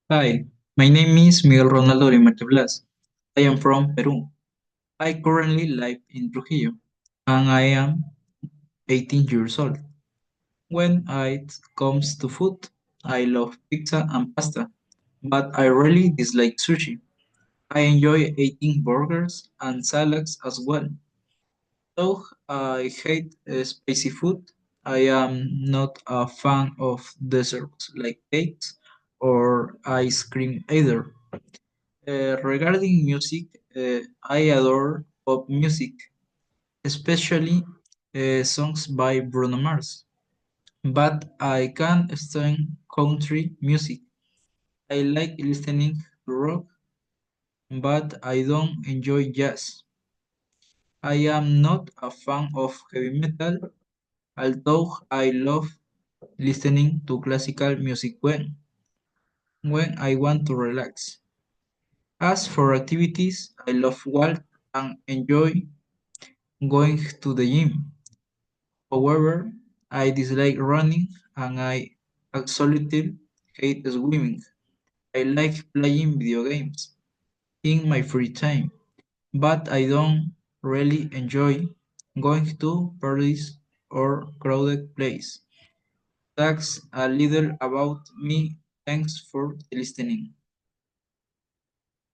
Hi, my name is Miguel Ronaldo Uriarte Blas. I am from Peru. I currently live in Trujillo, and I am 18 years old. When it comes to food, I love pizza and pasta, but I really dislike sushi. I enjoy eating burgers and salads as well. Though I hate spicy food, I am not a fan of desserts like cakes or ice cream either. Regarding music, I adore pop music, especially songs by Bruno Mars. But I can't stand country music. I like listening to rock, but I don't enjoy jazz. I am not a fan of heavy metal, although I love listening to classical music when I want to relax. As for activities, I love walk and enjoy going to the gym. However, I dislike running and I absolutely hate swimming. I like playing video games in my free time, but I don't really enjoy going to parties or crowded places. That's a little about me. Thanks for listening.